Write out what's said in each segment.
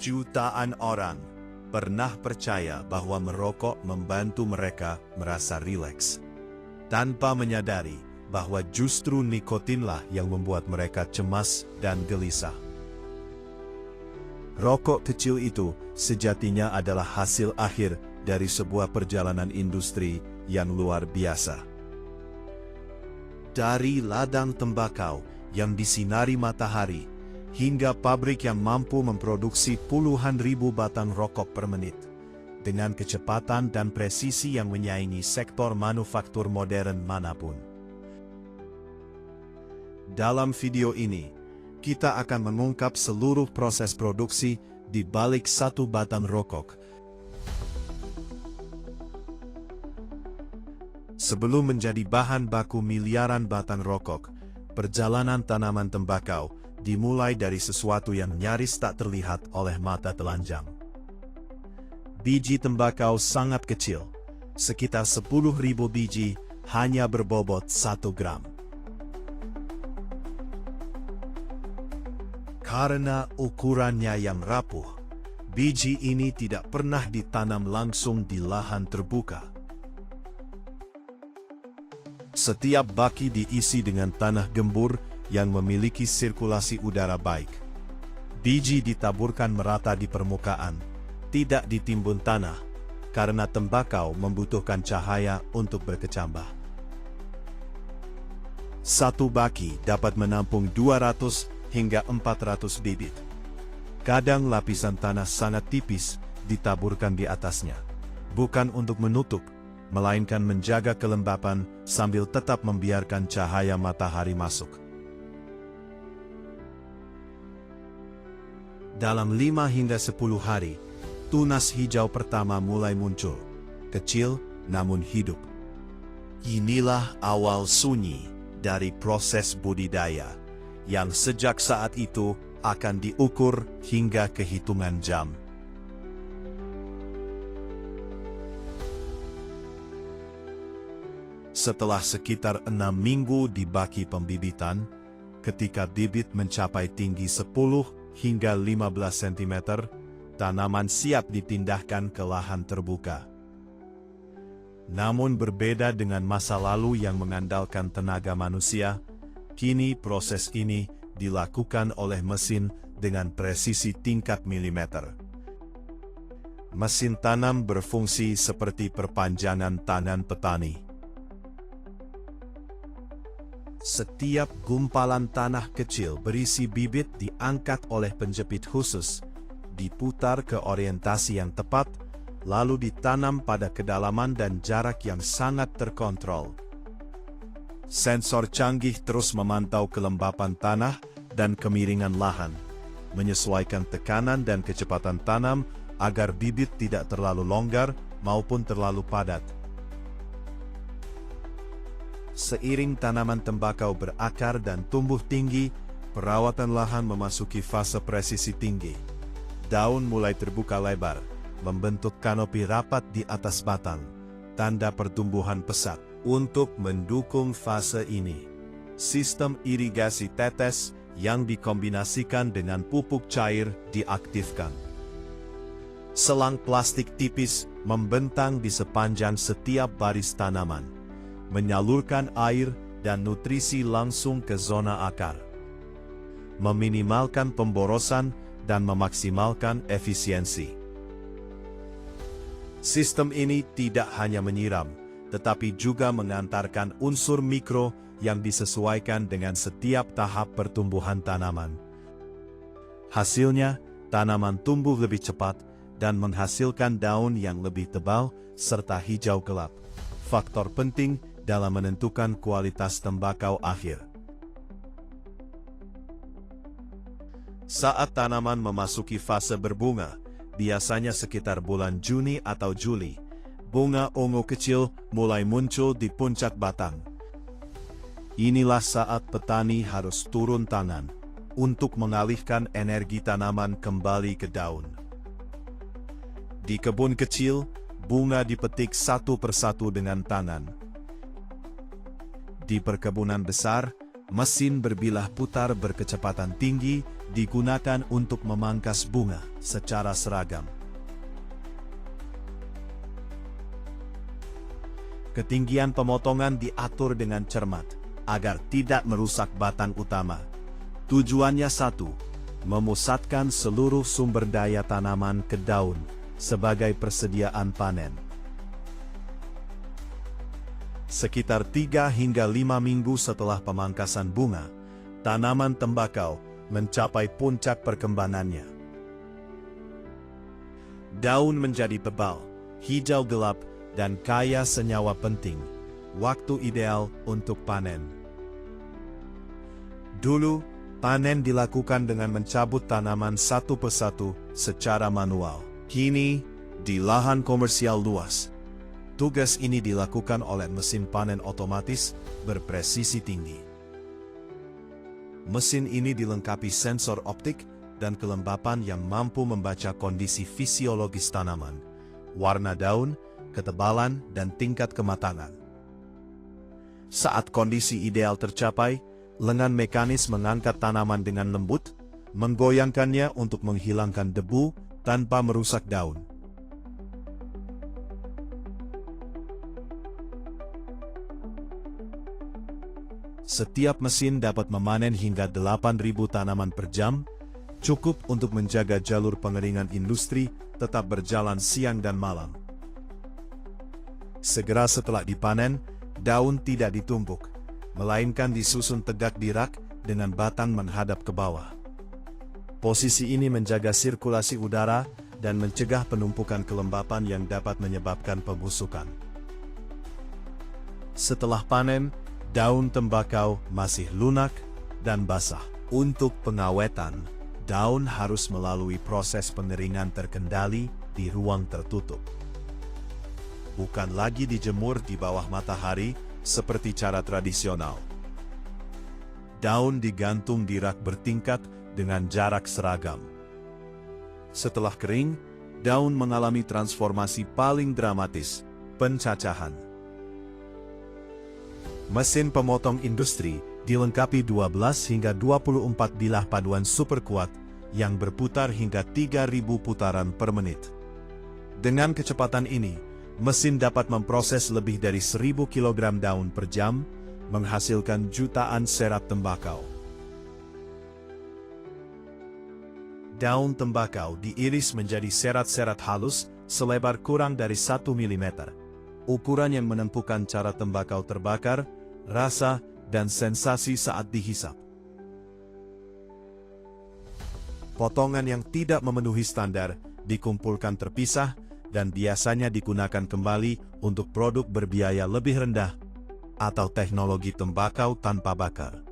Jutaan orang pernah percaya bahwa merokok membantu mereka merasa rileks, tanpa menyadari bahwa justru nikotinlah yang membuat mereka cemas dan gelisah. Rokok kecil itu sejatinya adalah hasil akhir dari sebuah perjalanan industri yang luar biasa. Dari ladang tembakau yang disinari matahari, hingga pabrik yang mampu memproduksi puluhan ribu batang rokok per menit, dengan kecepatan dan presisi yang menyaingi sektor manufaktur modern manapun. Dalam video ini, kita akan mengungkap seluruh proses produksi di balik satu batang rokok. Sebelum menjadi bahan baku miliaran batang rokok, perjalanan tanaman tembakau dimulai dari sesuatu yang nyaris tak terlihat oleh mata telanjang. Biji tembakau sangat kecil, sekitar 10.000 biji, hanya berbobot 1 gram. Karena ukurannya yang rapuh, biji ini tidak pernah ditanam langsung di lahan terbuka. Setiap baki diisi dengan tanah gembur yang memiliki sirkulasi udara baik. Biji ditaburkan merata di permukaan, tidak ditimbun tanah, karena tembakau membutuhkan cahaya untuk berkecambah. Satu baki dapat menampung 200 hingga 400 bibit. Kadang lapisan tanah sangat tipis ditaburkan di atasnya, bukan untuk menutup, melainkan menjaga kelembapan sambil tetap membiarkan cahaya matahari masuk. Dalam 5 hingga 10 hari, tunas hijau pertama mulai muncul, kecil namun hidup. Inilah awal sunyi dari proses budidaya, yang sejak saat itu akan diukur hingga kehitungan jam. Setelah sekitar 6 minggu di baki pembibitan, ketika bibit mencapai tinggi 10 hingga 15 cm, tanaman siap dipindahkan ke lahan terbuka. Namun berbeda dengan masa lalu yang mengandalkan tenaga manusia, kini proses ini dilakukan oleh mesin dengan presisi tingkat milimeter. Mesin tanam berfungsi seperti perpanjangan tangan petani. Setiap gumpalan tanah kecil berisi bibit diangkat oleh penjepit khusus, diputar ke orientasi yang tepat, lalu ditanam pada kedalaman dan jarak yang sangat terkontrol. Sensor canggih terus memantau kelembapan tanah dan kemiringan lahan, menyesuaikan tekanan dan kecepatan tanam agar bibit tidak terlalu longgar maupun terlalu padat. Seiring tanaman tembakau berakar dan tumbuh tinggi, perawatan lahan memasuki fase presisi tinggi. Daun mulai terbuka lebar, membentuk kanopi rapat di atas batang, tanda pertumbuhan pesat. Untuk mendukung fase ini, sistem irigasi tetes yang dikombinasikan dengan pupuk cair diaktifkan. Selang plastik tipis membentang di sepanjang setiap baris tanaman, menyalurkan air dan nutrisi langsung ke zona akar, meminimalkan pemborosan dan memaksimalkan efisiensi. Sistem ini tidak hanya menyiram, tetapi juga mengantarkan unsur mikro yang disesuaikan dengan setiap tahap pertumbuhan tanaman. Hasilnya, tanaman tumbuh lebih cepat dan menghasilkan daun yang lebih tebal serta hijau gelap, faktor penting dalam menentukan kualitas tembakau akhir. Saat tanaman memasuki fase berbunga, biasanya sekitar bulan Juni atau Juli, bunga ungu kecil mulai muncul di puncak batang. Inilah saat petani harus turun tangan untuk mengalihkan energi tanaman kembali ke daun. Di kebun kecil, bunga dipetik satu persatu dengan tangan. Di perkebunan besar, mesin berbilah putar berkecepatan tinggi digunakan untuk memangkas bunga secara seragam. Ketinggian pemotongan diatur dengan cermat, agar tidak merusak batang utama. Tujuannya satu, memusatkan seluruh sumber daya tanaman ke daun, sebagai persediaan panen. Sekitar 3 hingga 5 minggu setelah pemangkasan bunga, tanaman tembakau mencapai puncak perkembangannya. Daun menjadi tebal, hijau gelap, dan kaya senyawa penting. Waktu ideal untuk panen. Dulu, panen dilakukan dengan mencabut tanaman satu persatu secara manual. Kini, di lahan komersial luas, tugas ini dilakukan oleh mesin panen otomatis berpresisi tinggi. Mesin ini dilengkapi sensor optik dan kelembapan yang mampu membaca kondisi fisiologis tanaman, warna daun, ketebalan, dan tingkat kematangan. Saat kondisi ideal tercapai, lengan mekanis mengangkat tanaman dengan lembut, menggoyangkannya untuk menghilangkan debu tanpa merusak daun. Setiap mesin dapat memanen hingga 8.000 tanaman per jam, cukup untuk menjaga jalur pengeringan industri tetap berjalan siang dan malam. Segera setelah dipanen, daun tidak ditumpuk, melainkan disusun tegak di rak dengan batang menghadap ke bawah. Posisi ini menjaga sirkulasi udara dan mencegah penumpukan kelembapan yang dapat menyebabkan pembusukan. Setelah panen, daun tembakau masih lunak dan basah. Untuk pengawetan, daun harus melalui proses pengeringan terkendali di ruang tertutup. Bukan lagi dijemur di bawah matahari seperti cara tradisional. Daun digantung di rak bertingkat dengan jarak seragam. Setelah kering, daun mengalami transformasi paling dramatis, pencacahan. Mesin pemotong industri dilengkapi 12 hingga 24 bilah paduan super kuat yang berputar hingga 3.000 putaran per menit. Dengan kecepatan ini, mesin dapat memproses lebih dari 1.000 kg daun per jam, menghasilkan jutaan serat tembakau. Daun tembakau diiris menjadi serat-serat halus selebar kurang dari 1 mm. Ukuran yang menentukan cara tembakau terbakar, rasa, dan sensasi saat dihisap. Potongan yang tidak memenuhi standar dikumpulkan terpisah dan biasanya digunakan kembali untuk produk berbiaya lebih rendah atau teknologi tembakau tanpa bakar.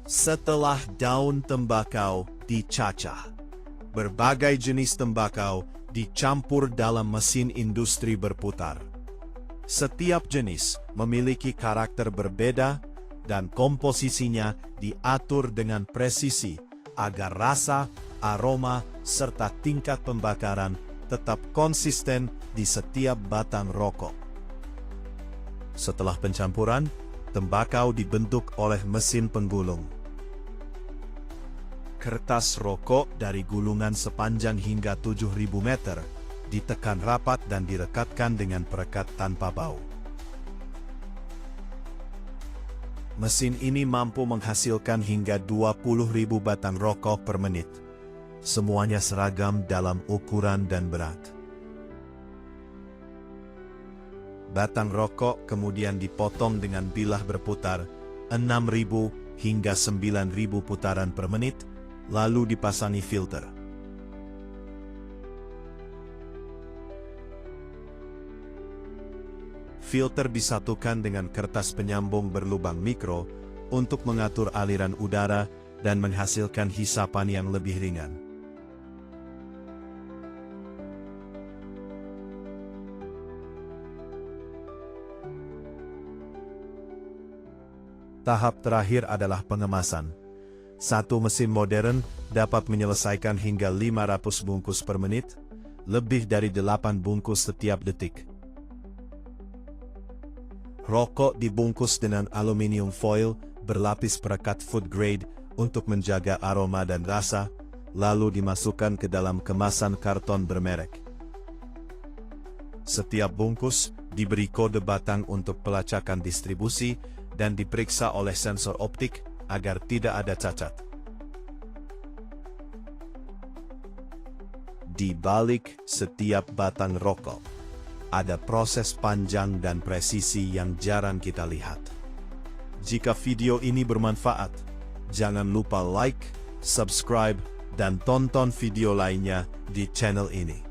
Setelah daun tembakau dicacah, berbagai jenis tembakau dicampur dalam mesin industri berputar. Setiap jenis memiliki karakter berbeda dan komposisinya diatur dengan presisi agar rasa, aroma, serta tingkat pembakaran tetap konsisten di setiap batang rokok. Setelah pencampuran, tembakau dibentuk oleh mesin penggulung. Kertas rokok dari gulungan sepanjang hingga 7.000 meter ditekan rapat dan direkatkan dengan perekat tanpa bau. Mesin ini mampu menghasilkan hingga 20.000 batang rokok per menit. Semuanya seragam dalam ukuran dan berat. Batang rokok kemudian dipotong dengan bilah berputar 6.000 hingga 9.000 putaran per menit, lalu dipasangi filter. Filter disatukan dengan kertas penyambung berlubang mikro untuk mengatur aliran udara dan menghasilkan hisapan yang lebih ringan. Tahap terakhir adalah pengemasan. Satu mesin modern dapat menyelesaikan hingga 500 bungkus per menit, lebih dari 8 bungkus setiap detik. Rokok dibungkus dengan aluminium foil berlapis perekat food grade untuk menjaga aroma dan rasa, lalu dimasukkan ke dalam kemasan karton bermerek. Setiap bungkus diberi kode batang untuk pelacakan distribusi dan diperiksa oleh sensor optik agar tidak ada cacat. Di balik setiap batang rokok, ada proses panjang dan presisi yang jarang kita lihat. Jika video ini bermanfaat, jangan lupa like, subscribe, dan tonton video lainnya di channel ini.